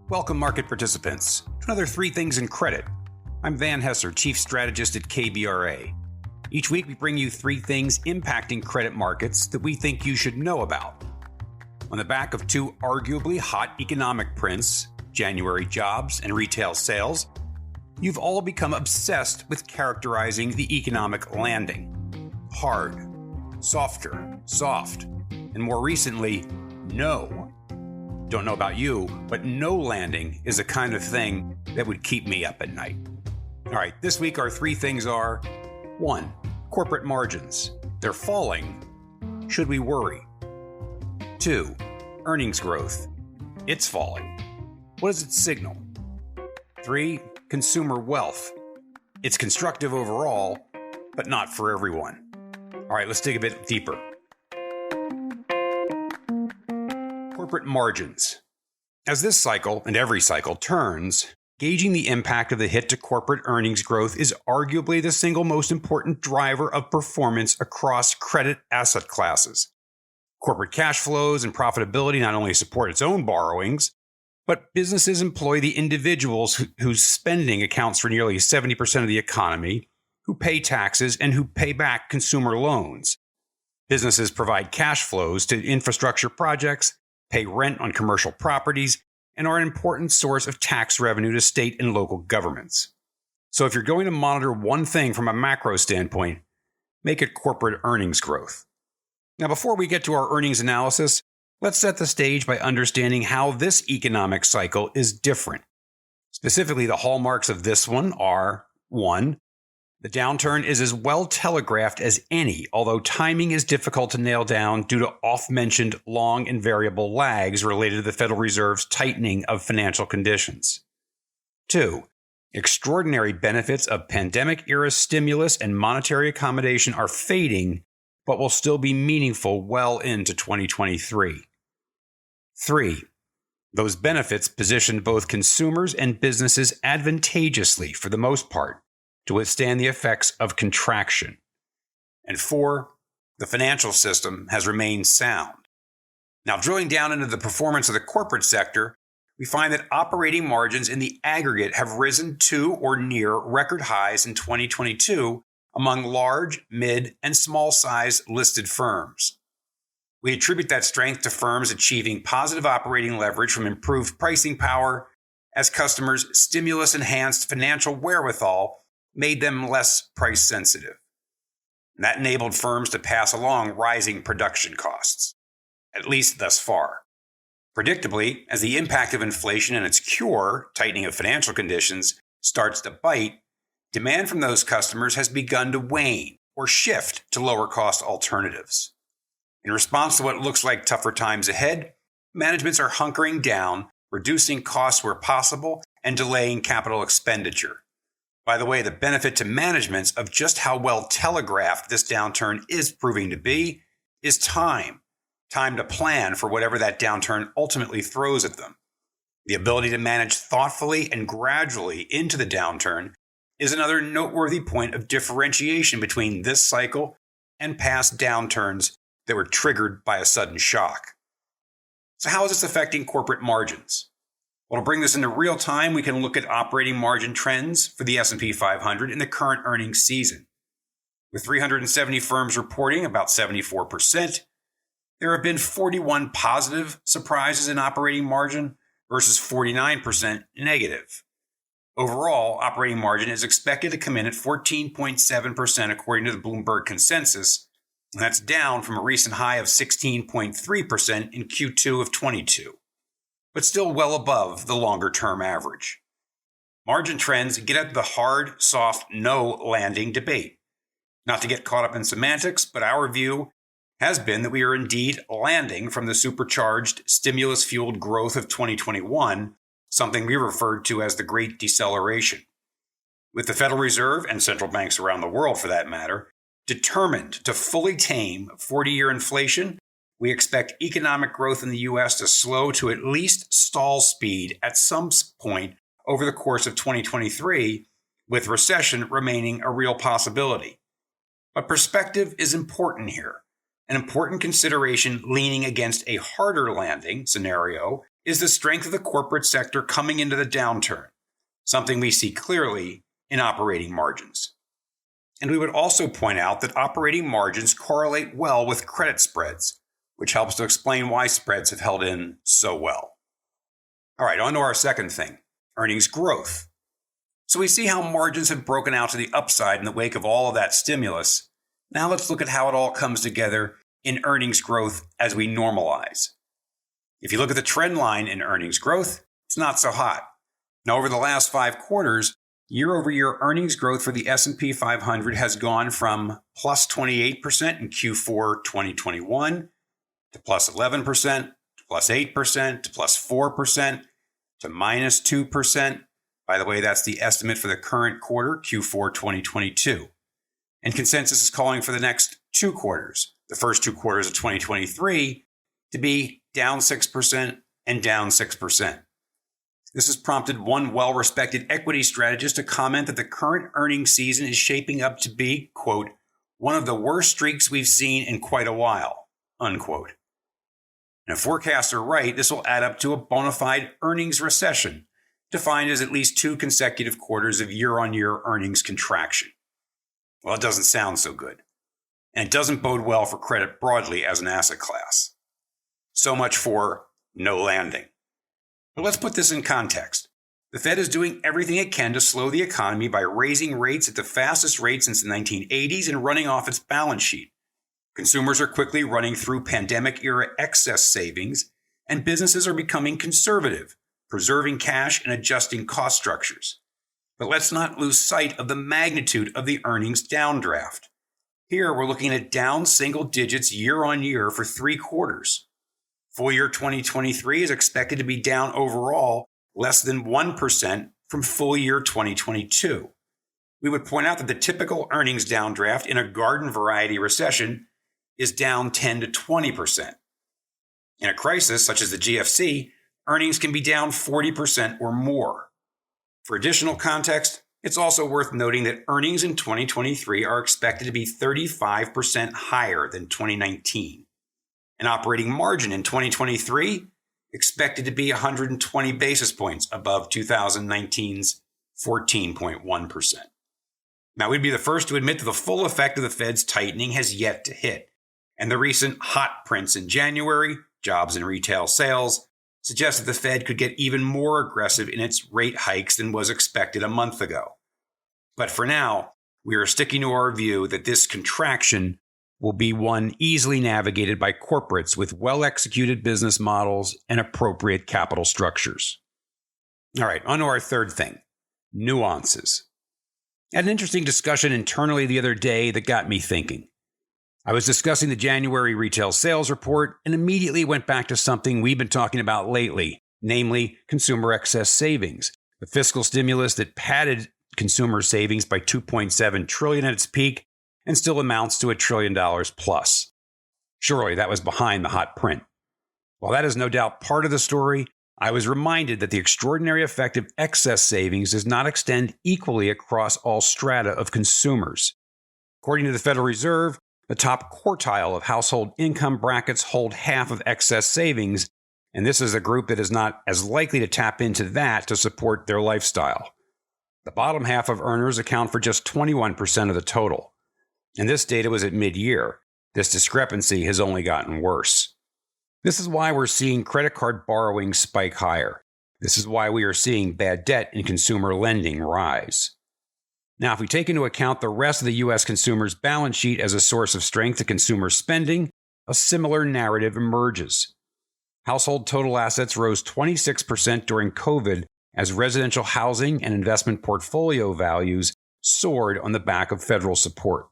Welcome, market participants, to another Three Things in Credit. I'm Van Hesser, Chief Strategist at KBRA. Each week, we bring you three things impacting credit markets that we think you should know about. On the back of two arguably hot economic prints, January jobs and retail sales, you've all become obsessed with characterizing the economic landing. Hard, softer, soft, and more recently, no. Don't know about you, but no landing is the kind of thing that would keep me up at night. All right, this week our three things are: 1. Corporate margins. They're falling. Should we worry? 2. Earnings growth. It's falling. What does it signal? 3. Consumer wealth. It's constructive overall, but not for everyone. All right, let's dig a bit deeper. Corporate margins. As this cycle, and every cycle, turns, gauging the impact of the hit to corporate earnings growth is arguably the single most important driver of performance across credit asset classes. Corporate cash flows and profitability not only support its own borrowings, but businesses employ the individuals whose spending accounts for nearly 70% of the economy, who pay taxes and who pay back consumer loans. Businesses provide cash flows to infrastructure projects, pay rent on commercial properties, and are an important source of tax revenue to state and local governments. So if you're going to monitor one thing from a macro standpoint, make it corporate earnings growth. Now, before we get to our earnings analysis, let's set the stage by understanding how this economic cycle is different. Specifically, the hallmarks of this one are: 1. The downturn is as well telegraphed as any, although timing is difficult to nail down due to oft-mentioned long and variable lags related to the Federal Reserve's tightening of financial conditions. 2. Extraordinary benefits of pandemic-era stimulus and monetary accommodation are fading, but will still be meaningful well into 2023. 3. Those benefits positioned both consumers and businesses advantageously, for the most part, to withstand the effects of contraction. And 4, the financial system has remained sound. Now, drilling down into the performance of the corporate sector, we find that operating margins in the aggregate have risen to or near record highs in 2022 among large, mid, and small-sized listed firms. We attribute that strength to firms achieving positive operating leverage from improved pricing power as customers' stimulus-enhanced financial wherewithal made them less price sensitive. And that enabled firms to pass along rising production costs, at least thus far. Predictably, as the impact of inflation and its cure, tightening of financial conditions, starts to bite, demand from those customers has begun to wane or shift to lower cost alternatives. In response to what looks like tougher times ahead, managements are hunkering down, reducing costs where possible, and delaying capital expenditure. By the way, the benefit to managements of just how well telegraphed this downturn is proving to be is time. Time to plan for whatever that downturn ultimately throws at them. The ability to manage thoughtfully and gradually into the downturn is another noteworthy point of differentiation between this cycle and past downturns that were triggered by a sudden shock. So how is this affecting corporate margins? Well, to bring this into real time, we can look at operating margin trends for the S&P 500 in the current earnings season. With 370 firms reporting about 74%, there have been 41 positive surprises in operating margin versus 49% negative. Overall, operating margin is expected to come in at 14.7% according to the Bloomberg consensus, and that's down from a recent high of 16.3% in Q2 of 22. But still well above the longer-term average. Margin trends get at the hard, soft, no landing debate. Not to get caught up in semantics, but our view has been that we are indeed landing from the supercharged, stimulus-fueled growth of 2021, something we referred to as the Great Deceleration. With the Federal Reserve, and central banks around the world for that matter, determined to fully tame 40-year inflation, we expect economic growth in the U.S. to slow to at least stall speed at some point over the course of 2023, with recession remaining a real possibility. But perspective is important here. An important consideration leaning against a harder landing scenario is the strength of the corporate sector coming into the downturn, something we see clearly in operating margins. And we would also point out that operating margins correlate well with credit spreads, which helps to explain why spreads have held in so well. All right, on to our second thing, earnings growth. So we see how margins have broken out to the upside in the wake of all of that stimulus. Now let's look at how it all comes together in earnings growth as we normalize. If you look at the trend line in earnings growth, it's not so hot. Now over the last 5 quarters, year-over-year earnings growth for the S&P 500 has gone from plus 28% in Q4 2021 to plus 11%, to plus 8%, to plus 4%, to minus 2%. By the way, that's the estimate for the current quarter, Q4 2022. And consensus is calling for the next 2 quarters, the first 2 quarters of 2023, to be down 6% and down 6%. This has prompted one well-respected equity strategist to comment that the current earnings season is shaping up to be, quote, one of the worst streaks we've seen in quite a while, unquote. And if forecasts are right, this will add up to a bona fide earnings recession, defined as at least 2 consecutive quarters of year-on-year earnings contraction. Well, it doesn't sound so good. And it doesn't bode well for credit broadly as an asset class. So much for no landing. But let's put this in context. The Fed is doing everything it can to slow the economy by raising rates at the fastest rate since the 1980s and running off its balance sheet. Consumers are quickly running through pandemic-era excess savings, and businesses are becoming conservative, preserving cash and adjusting cost structures. But let's not lose sight of the magnitude of the earnings downdraft. Here, we're looking at down single digits year on year for 3 quarters. Full year 2023 is expected to be down overall less than 1% from full year 2022. We would point out that the typical earnings downdraft in a garden variety recession is down 10 to 20%. In a crisis such as the GFC, earnings can be down 40% or more. For additional context, it's also worth noting that earnings in 2023 are expected to be 35% higher than 2019. An operating margin in 2023 expected to be 120 basis points above 2019's 14.1%. Now, we'd be the first to admit that the full effect of the Fed's tightening has yet to hit, and the recent hot prints in January, jobs and retail sales, suggest that the Fed could get even more aggressive in its rate hikes than was expected a month ago. But for now, we are sticking to our view that this contraction will be one easily navigated by corporates with well-executed business models and appropriate capital structures. All right, on to our third thing, nuances. I had an interesting discussion internally the other day that got me thinking. I was discussing the January retail sales report and immediately went back to something we've been talking about lately, namely consumer excess savings, the fiscal stimulus that padded consumer savings by $2.7 trillion at its peak and still amounts to $1 trillion plus. Surely that was behind the hot print. While that is no doubt part of the story, I was reminded that the extraordinary effect of excess savings does not extend equally across all strata of consumers. According to the Federal Reserve, the top quartile of household income brackets hold half of excess savings, and this is a group that is not as likely to tap into that to support their lifestyle. The bottom half of earners account for just 21% of the total. And this data was at mid-year. This discrepancy has only gotten worse. This is why we're seeing credit card borrowing spike higher. This is why we are seeing bad debt in consumer lending rise. Now, if we take into account the rest of the U.S. consumer's balance sheet as a source of strength to consumer spending, a similar narrative emerges. Household total assets rose 26% during COVID as residential housing and investment portfolio values soared on the back of federal support.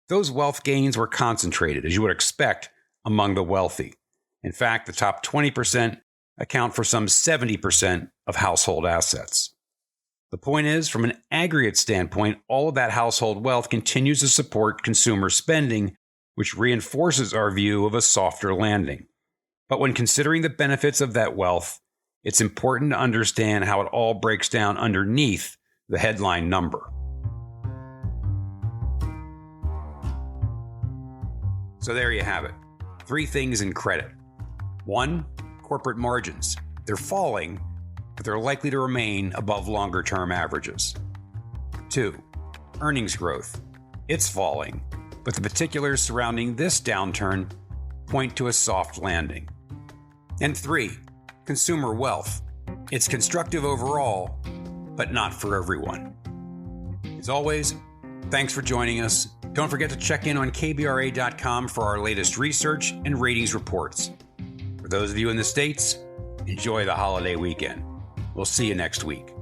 Those wealth gains were concentrated, as you would expect, among the wealthy. In fact, the top 20% account for some 70% of household assets. The point is, from an aggregate standpoint, all of that household wealth continues to support consumer spending, which reinforces our view of a softer landing. But when considering the benefits of that wealth, it's important to understand how it all breaks down underneath the headline number. So there you have it. 3 things in credit. 1, corporate margins. They're falling, but they're likely to remain above longer-term averages. 2. Earnings growth. It's falling, but the particulars surrounding this downturn point to a soft landing. And 3. Consumer wealth. It's constructive overall, but not for everyone. As always, thanks for joining us. Don't forget to check in on kbra.com for our latest research and ratings reports. For those of you in the States, enjoy the holiday weekend. We'll see you next week.